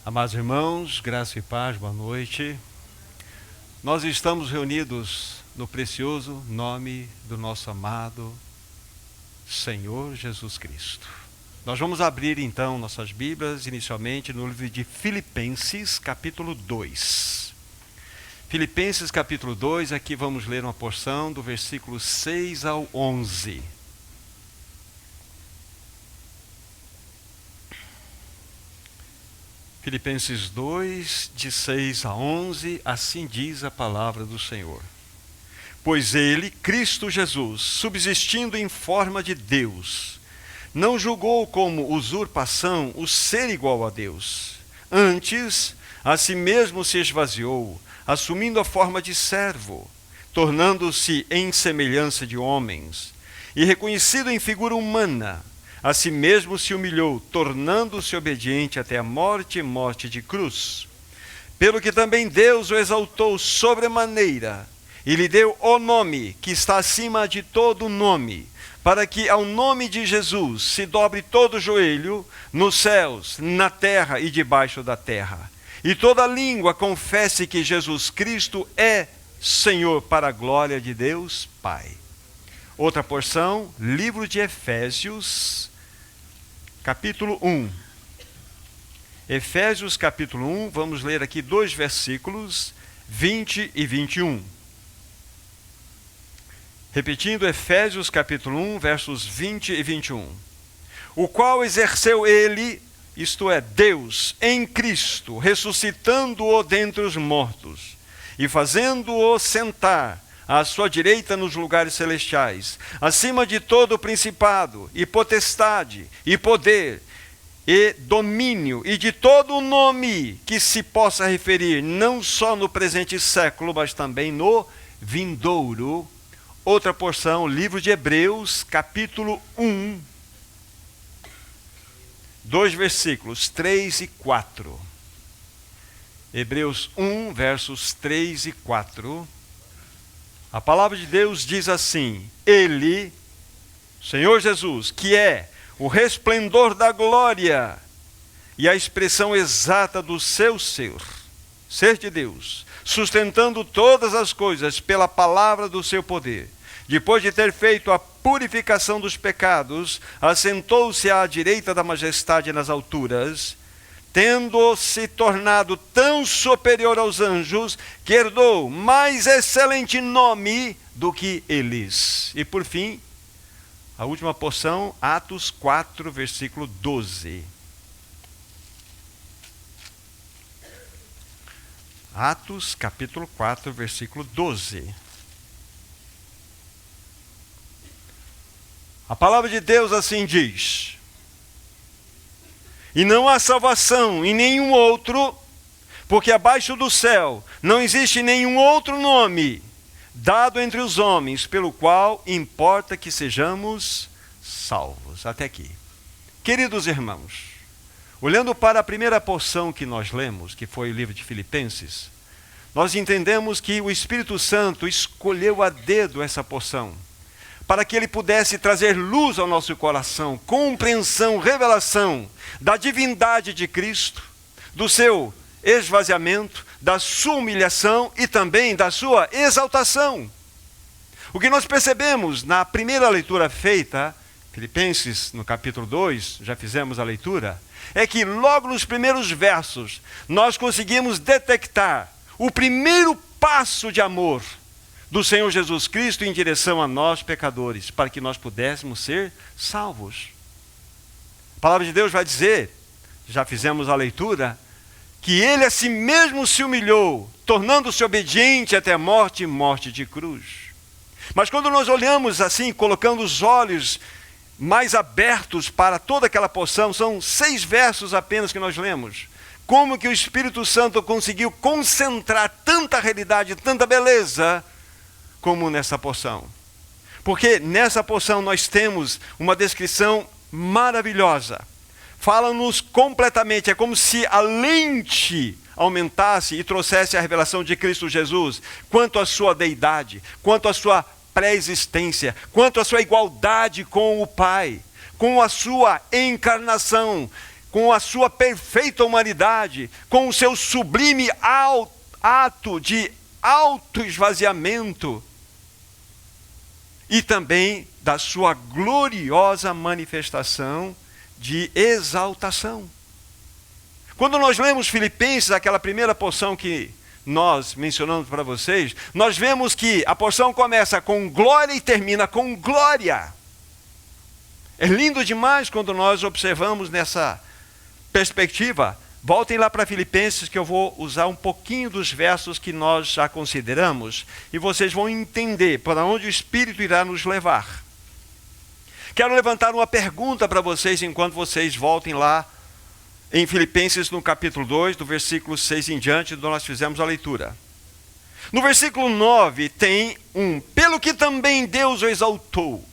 Amados irmãos, graça e paz, boa noite. Nós estamos reunidos no precioso nome do nosso amado Senhor Jesus Cristo. Nós vamos abrir então nossas Bíblias, inicialmente no livro de Filipenses, capítulo 2. Filipenses, capítulo 2, aqui vamos ler uma porção do versículo 6 ao 11. Filipenses 2, de 6 a 11, assim diz a palavra do Senhor. Pois ele, Cristo Jesus, subsistindo em forma de Deus, não julgou como usurpação o ser igual a Deus. Antes, a si mesmo se esvaziou, assumindo a forma de servo, tornando-se em semelhança de homens, e reconhecido em figura humana, a si mesmo se humilhou, tornando-se obediente até a morte e morte de cruz. Pelo que também Deus o exaltou sobremaneira, e lhe deu o nome que está acima de todo nome, para que ao nome de Jesus se dobre todo o joelho, nos céus, na terra e debaixo da terra, e toda língua confesse que Jesus Cristo é Senhor, para a glória de Deus Pai. Outra porção, livro de Efésios, capítulo 1. Efésios, capítulo 1, vamos ler aqui dois versículos, 20 e 21. Repetindo, Efésios, capítulo 1, versos 20 e 21. O qual exerceu ele, isto é, Deus, em Cristo, ressuscitando-o dentre os mortos, e fazendo-o sentar à sua direita nos lugares celestiais, acima de todo o principado, e potestade, e poder, e domínio, e de todo o nome que se possa referir, não só no presente século, mas também no vindouro. Outra porção, livro de Hebreus, capítulo 1, dois versículos, 3 e 4. Hebreus 1, versos 3 e 4. A palavra de Deus diz assim: Ele, Senhor Jesus, que é o resplendor da glória e a expressão exata do seu ser de Deus, sustentando todas as coisas pela palavra do seu poder, depois de ter feito a purificação dos pecados, assentou-se à direita da majestade nas alturas, tendo-se tornado tão superior aos anjos, que herdou mais excelente nome do que eles. E por fim, a última porção, Atos 4, versículo 12. Atos, capítulo 4, versículo 12. A palavra de Deus assim diz: E não há salvação em nenhum outro, porque abaixo do céu não existe nenhum outro nome dado entre os homens, pelo qual importa que sejamos salvos. Até aqui. Queridos irmãos, olhando para a primeira porção que nós lemos, que foi o livro de Filipenses, nós entendemos que o Espírito Santo escolheu a dedo essa porção, para que ele pudesse trazer luz ao nosso coração, compreensão, revelação da divindade de Cristo, do seu esvaziamento, da sua humilhação e também da sua exaltação. O que nós percebemos na primeira leitura feita, Filipenses no capítulo 2, já fizemos a leitura, é que logo nos primeiros versos nós conseguimos detectar o primeiro passo de amor do Senhor Jesus Cristo em direção a nós pecadores, para que nós pudéssemos ser salvos. A palavra de Deus vai dizer, já fizemos a leitura, que ele a si mesmo se humilhou, tornando-se obediente até a morte e morte de cruz. Mas quando nós olhamos assim, colocando os olhos mais abertos para toda aquela porção, são 6 versos apenas que nós lemos. Como que o Espírito Santo conseguiu concentrar tanta realidade, tanta beleza, como nessa porção? Porque nessa porção nós temos uma descrição maravilhosa. Fala-nos completamente, é como se a lente aumentasse e trouxesse a revelação de Cristo Jesus, quanto à sua deidade, quanto à sua pré-existência, quanto à sua igualdade com o Pai, com a sua encarnação, com a sua perfeita humanidade, com o seu sublime ato de autoesvaziamento e também da sua gloriosa manifestação de exaltação. Quando nós lemos Filipenses, aquela primeira porção que nós mencionamos para vocês, nós vemos que a porção começa com glória e termina com glória. É lindo demais quando nós observamos nessa perspectiva. Voltem lá para Filipenses, que eu vou usar um pouquinho dos versos que nós já consideramos, e vocês vão entender para onde o Espírito irá nos levar. Quero levantar uma pergunta para vocês enquanto vocês voltem lá em Filipenses no capítulo 2, do versículo 6 em diante, onde nós fizemos a leitura. No versículo 9 tem pelo que também Deus o exaltou.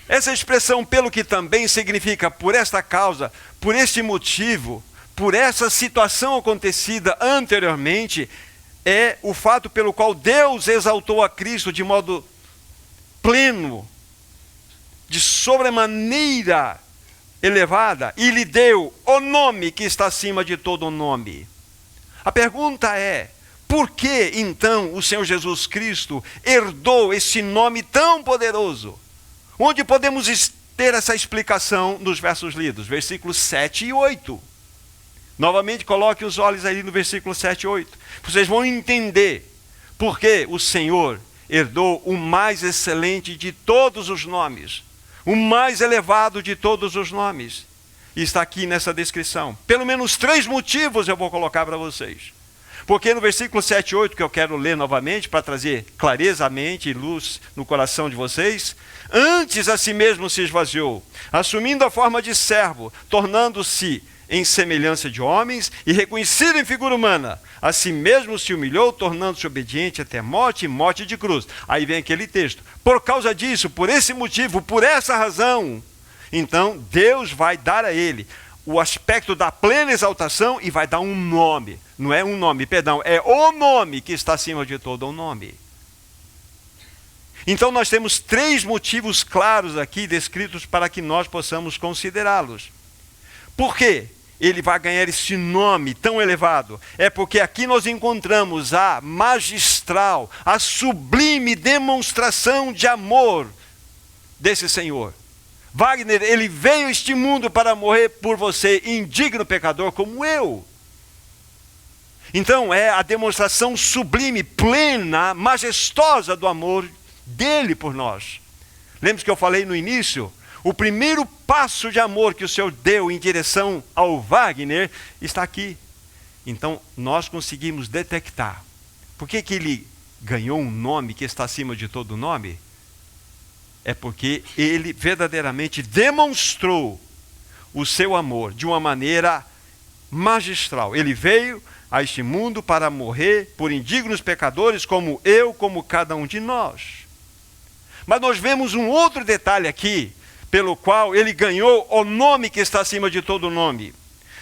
Essa expressão pelo que também significa por esta causa, por este motivo, por essa situação acontecida anteriormente, é o fato pelo qual Deus exaltou a Cristo de modo pleno, de sobremaneira elevada, e lhe deu o nome que está acima de todo nome. A pergunta é, por que então o Senhor Jesus Cristo herdou esse nome tão poderoso? Onde podemos ter essa explicação nos versos lidos, versículos 7 e 8. Novamente, coloque os olhos aí no versículo 7 e 8. Vocês vão entender por que o Senhor herdou o mais excelente de todos os nomes, o mais elevado de todos os nomes. E está aqui nessa descrição. Pelo menos 3 motivos eu vou colocar para vocês. Porque no versículo 7 e 8, que eu quero ler novamente, para trazer clareza à mente e luz no coração de vocês, antes a si mesmo se esvaziou, assumindo a forma de servo, tornando-se em semelhança de homens e reconhecido em figura humana, a si mesmo se humilhou, tornando-se obediente até a morte e morte de cruz. Aí vem aquele texto. Por causa disso, por esse motivo, por essa razão, então Deus vai dar a ele o aspecto da plena exaltação e vai dar um nome. Não é um nome, perdão, é o nome que está acima de todo o nome. Então nós temos 3 motivos claros aqui descritos para que nós possamos considerá-los. Por quê? Ele vai ganhar esse nome tão elevado? É porque aqui nós encontramos a magistral, a sublime demonstração de amor desse Senhor. Wagner, ele veio a este mundo para morrer por você, indigno pecador como eu. Então é a demonstração sublime, plena, majestosa do amor dele por nós. Lembra que eu falei no início? O primeiro passo de amor que o Senhor deu em direção ao Wagner está aqui. Então nós conseguimos detectar. Por que ele ganhou um nome que está acima de todo nome? É porque ele verdadeiramente demonstrou o seu amor de uma maneira magistral. Ele veio a este mundo para morrer por indignos pecadores como eu, como cada um de nós. Mas nós vemos um outro detalhe aqui, pelo qual ele ganhou o nome que está acima de todo nome.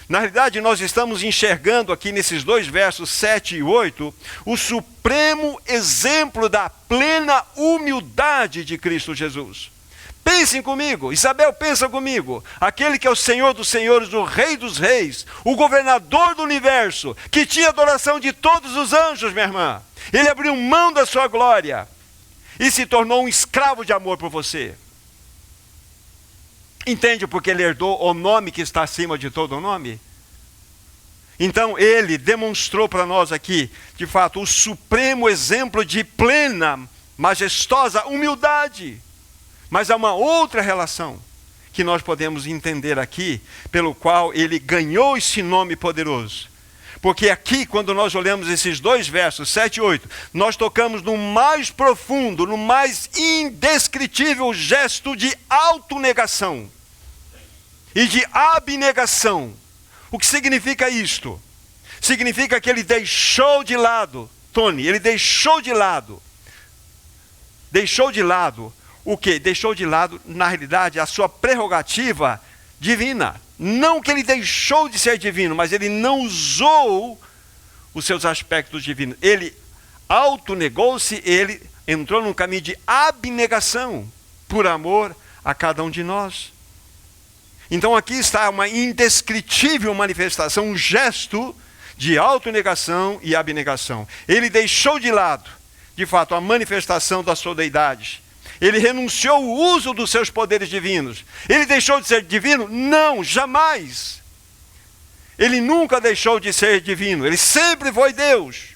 Na realidade, nós estamos enxergando aqui nesses 2 versos 7 e 8, o supremo exemplo da plena humildade de Cristo Jesus. Pensem comigo, Isabel, pensa comigo. Aquele que é o Senhor dos senhores, o Rei dos reis, o governador do universo, que tinha adoração de todos os anjos, minha irmã. Ele abriu mão da sua glória e se tornou um escravo de amor por você. Entende porque ele herdou o nome que está acima de todo o nome? Então ele demonstrou para nós aqui, de fato, o supremo exemplo de plena, majestosa humildade. Mas há uma outra relação que nós podemos entender aqui, pelo qual ele ganhou esse nome poderoso. Porque aqui, quando nós olhamos esses 2 versos, 7 e 8, nós tocamos no mais profundo, no mais indescritível gesto de autonegação e de abnegação. O que significa isto? Significa que ele deixou de lado, Tony, ele deixou de lado o quê? Deixou de lado, na realidade, a sua prerrogativa divina. Não que ele deixou de ser divino, mas ele não usou os seus aspectos divinos. Ele autonegou-se, ele entrou num caminho de abnegação por amor a cada um de nós. Então aqui está uma indescritível manifestação, um gesto de autonegação e abnegação. Ele deixou de lado, de fato, a manifestação da sua deidade. Ele renunciou ao uso dos seus poderes divinos. Ele deixou de ser divino? Não, jamais. Ele nunca deixou de ser divino. Ele sempre foi Deus.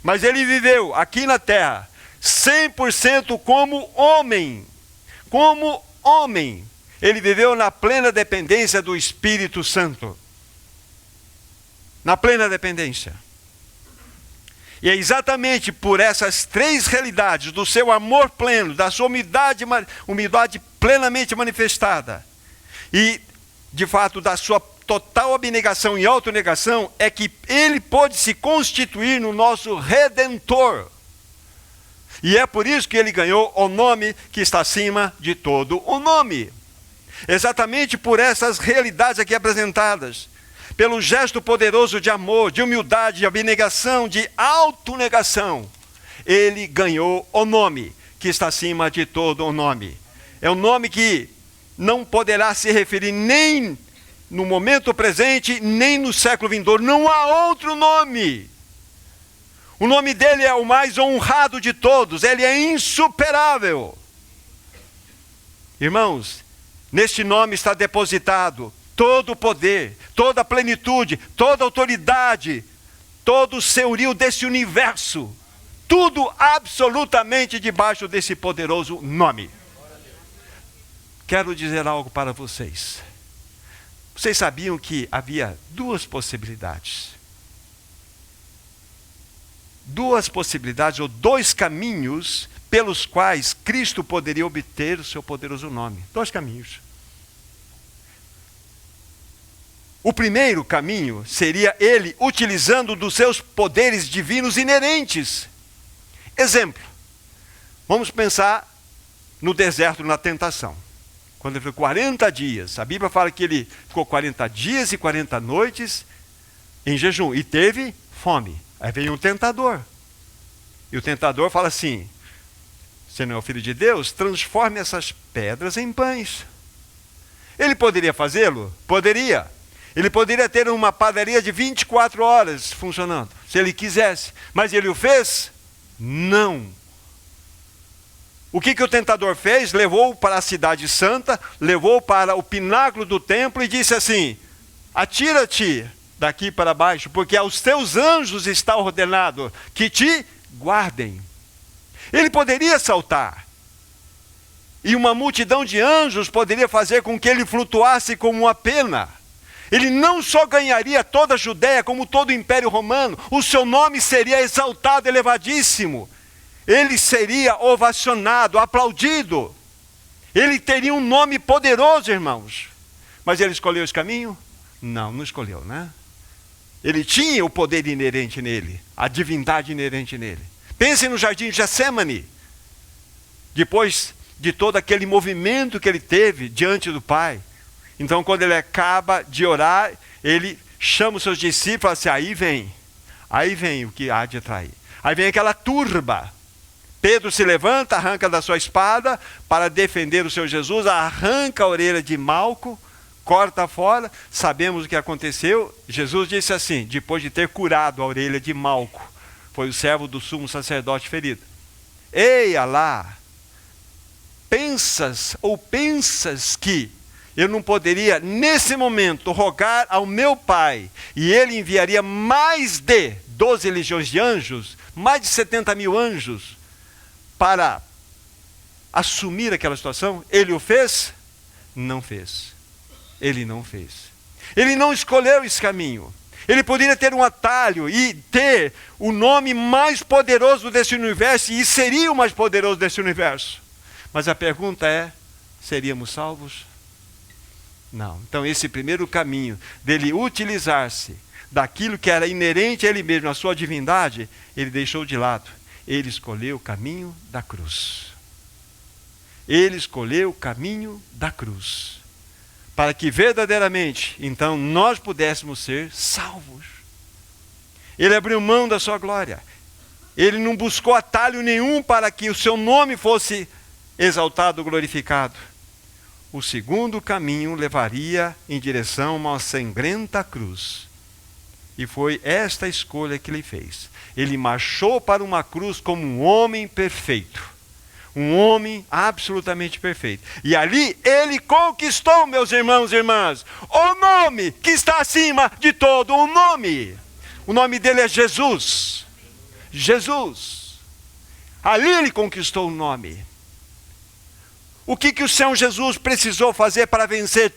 Mas ele viveu aqui na terra 100% como homem. Como homem. Ele viveu na plena dependência do Espírito Santo. Na plena dependência. E é exatamente por essas três realidades, do seu amor pleno, da sua humildade plenamente manifestada, e, de fato, da sua total abnegação e autonegação, é que ele pôde se constituir no nosso Redentor. E é por isso que ele ganhou o nome que está acima de todo o nome. Exatamente por essas realidades aqui apresentadas. Pelo gesto poderoso de amor, de humildade, de abnegação, de autonegação, ele ganhou o nome que está acima de todo o nome. É um nome que não poderá se referir nem no momento presente, nem no século vindouro. Não há outro nome. O nome dele é o mais honrado de todos, ele é insuperável. Irmãos, neste nome está depositado todo o poder, toda a plenitude, toda a autoridade, todo o senhorio desse universo, tudo absolutamente debaixo desse poderoso nome. Quero dizer algo para vocês. Vocês sabiam que havia duas possibilidades? Duas possibilidades ou dois caminhos pelos quais Cristo poderia obter o seu poderoso nome. Dois caminhos. O primeiro caminho seria ele utilizando dos seus poderes divinos inerentes. Exemplo, vamos pensar no deserto, na tentação. Quando ele ficou 40 dias, a Bíblia fala que ele ficou 40 dias e 40 noites em jejum e teve fome. Aí veio um tentador. E o tentador fala assim: você não é o Filho de Deus? Transforme essas pedras em pães. Ele poderia fazê-lo? Poderia. Ele poderia ter uma padaria de 24 horas funcionando, se ele quisesse. Mas ele o fez? Não. O que o tentador fez? Levou para a cidade santa, levou para o pináculo do templo e disse assim: atira-te daqui para baixo, porque aos teus anjos está ordenado que te guardem. Ele poderia saltar. E uma multidão de anjos poderia fazer com que ele flutuasse como uma pena. Ele não só ganharia toda a Judéia, como todo o Império Romano, o seu nome seria exaltado, elevadíssimo. Ele seria ovacionado, aplaudido. Ele teria um nome poderoso, irmãos. Mas ele escolheu esse caminho? Não, não escolheu, né? Ele tinha o poder inerente nele, a divindade inerente nele. Pense no jardim de Getsêmani. Depois de todo aquele movimento que ele teve diante do Pai. Então, quando ele acaba de orar, ele chama os seus discípulos e fala assim: aí vem o que há de atrair. Aí vem aquela turba. Pedro se levanta, arranca da sua espada para defender o seu Jesus, arranca a orelha de Malco, corta fora. Sabemos o que aconteceu. Jesus disse assim, depois de ter curado a orelha de Malco, foi o servo do sumo sacerdote ferido: eia lá, pensas que eu não poderia, nesse momento, rogar ao meu Pai, e ele enviaria mais de 12 legiões de anjos, mais de 70 mil anjos, para assumir aquela situação? Ele o fez? Não fez. Ele não fez. Ele não escolheu esse caminho. Ele poderia ter um atalho e ter o nome mais poderoso desse universo, e seria o mais poderoso desse universo. Mas a pergunta é, seríamos salvos? Não. Então esse primeiro caminho dele utilizar-se daquilo que era inerente a ele mesmo, a sua divindade, ele deixou de lado. Ele escolheu o caminho da cruz. Ele escolheu o caminho da cruz. Para que verdadeiramente, então, nós pudéssemos ser salvos. Ele abriu mão da sua glória. Ele não buscou atalho nenhum para que o seu nome fosse exaltado, glorificado. o segundo caminho levaria em direção a uma sangrenta cruz. E foi esta escolha que ele fez. Ele marchou para uma cruz como um homem perfeito. Um homem absolutamente perfeito. E ali ele conquistou, meus irmãos e irmãs, o nome que está acima de todo o nome. O nome dele é Jesus. Jesus. Ali ele conquistou o nome. O que o Senhor Jesus precisou fazer para vencer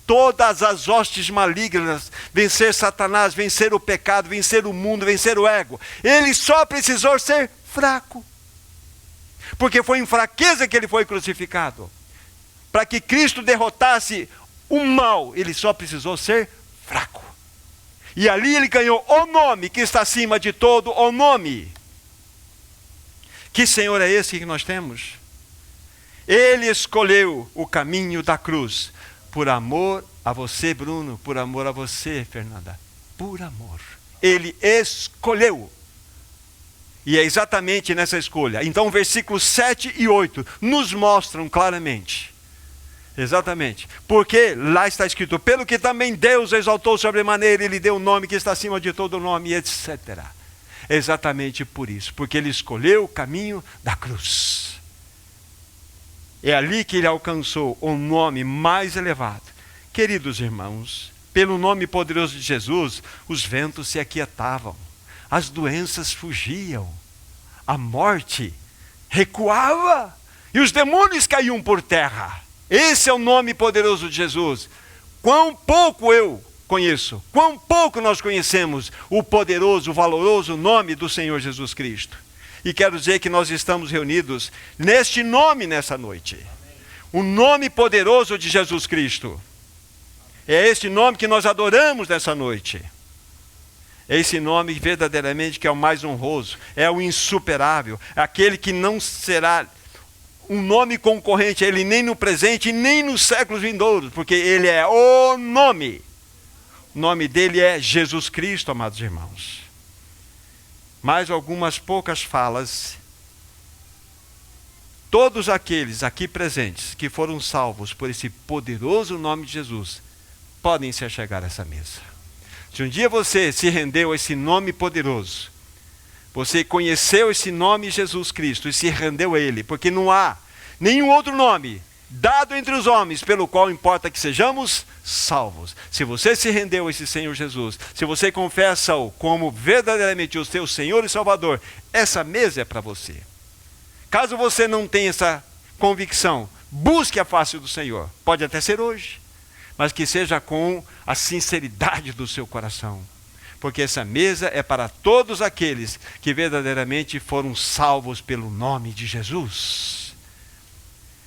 todas as hostes malignas, vencer Satanás, vencer o pecado, vencer o mundo, vencer o ego? Ele só precisou ser fraco. Porque foi em fraqueza que ele foi crucificado. Para que Cristo derrotasse o mal, ele só precisou ser fraco. E ali ele ganhou o nome que está acima de todo o nome. Que Senhor é esse que nós temos? Ele escolheu o caminho da cruz. Por amor a você, Bruno. Por amor a você, Fernanda. Por amor. Ele escolheu. E é exatamente nessa escolha. Então, versículos 7 e 8 nos mostram claramente. Exatamente. Porque lá está escrito, pelo que também Deus exaltou sobremaneira, ele deu o nome que está acima de todo nome, etc. Exatamente por isso. Porque ele escolheu o caminho da cruz. É ali que ele alcançou o nome mais elevado. Queridos irmãos, pelo nome poderoso de Jesus, os ventos se aquietavam. As doenças fugiam, a morte recuava e os demônios caíam por terra. Esse é o nome poderoso de Jesus. Quão pouco eu conheço, quão pouco nós conhecemos o poderoso, o valoroso nome do Senhor Jesus Cristo. E quero dizer que nós estamos reunidos neste nome nessa noite. O nome poderoso de Jesus Cristo. É este nome que nós adoramos nessa noite. É esse nome verdadeiramente que é o mais honroso, é o insuperável, é aquele que não será um nome concorrente a ele nem no presente, nem nos séculos vindouros, porque ele é o nome. O nome dele é Jesus Cristo, amados irmãos. Mais algumas poucas falas. Todos aqueles aqui presentes que foram salvos por esse poderoso nome de Jesus, podem se achegar a essa mesa. Se um dia você se rendeu a esse nome poderoso, você conheceu esse nome Jesus Cristo e se rendeu a ele, porque não há nenhum outro nome dado entre os homens pelo qual importa que sejamos salvos. Se você se rendeu a esse Senhor Jesus, se você confessa-o como verdadeiramente o seu Senhor e Salvador, essa mesa é para você. Caso você não tenha essa convicção, busque a face do Senhor. Pode até ser hoje, mas que seja com a sinceridade do seu coração. Porque essa mesa é para todos aqueles que verdadeiramente foram salvos pelo nome de Jesus.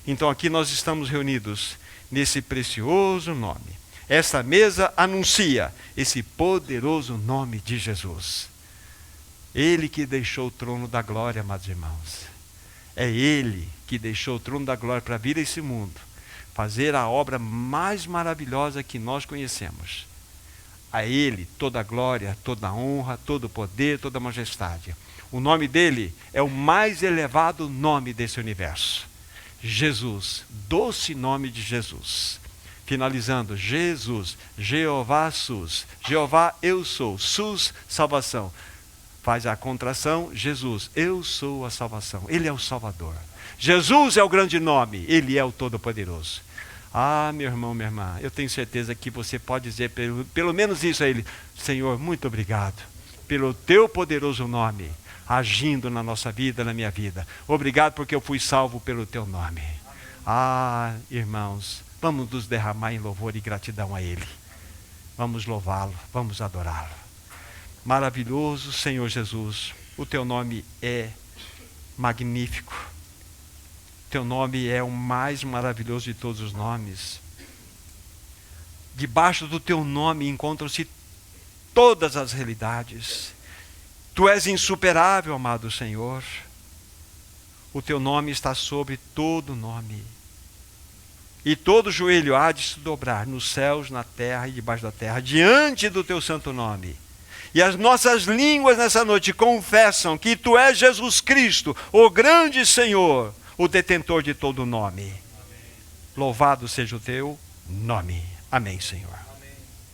Então aqui nós estamos reunidos nesse precioso nome. Esta mesa anuncia esse poderoso nome de Jesus. Ele que deixou o trono da glória, amados irmãos. É Ele que deixou o trono da glória para vir a esse mundo, fazer a obra mais maravilhosa que nós conhecemos. A Ele toda a glória, toda a honra, todo o poder, toda a majestade. O nome dele é o mais elevado nome desse universo. Jesus, doce nome de Jesus. Finalizando, Jesus, Jeová Sus, Jeová eu sou, Sus, salvação. Faz a contração, Jesus, eu sou a salvação. Ele é o Salvador. Jesus é o grande nome, Ele é o Todo-Poderoso. Ah, meu irmão, minha irmã, eu tenho certeza que você pode dizer pelo menos isso a Ele. Senhor, muito obrigado pelo Teu poderoso nome, agindo na nossa vida, na minha vida. Obrigado porque eu fui salvo pelo Teu nome. Ah, irmãos, vamos nos derramar em louvor e gratidão a Ele. Vamos louvá-lo, vamos adorá-lo. Maravilhoso Senhor Jesus, o Teu nome é magnífico. Teu nome é o mais maravilhoso de todos os nomes. Debaixo do Teu nome encontram-se todas as realidades. Tu és insuperável, amado Senhor. O Teu nome está sobre todo nome. E todo joelho há de se dobrar nos céus, na terra e debaixo da terra, diante do Teu santo nome. E as nossas línguas nessa noite confessam que Tu és Jesus Cristo, o grande Senhor, o detentor de todo nome. Louvado seja o teu nome. Amém, Senhor.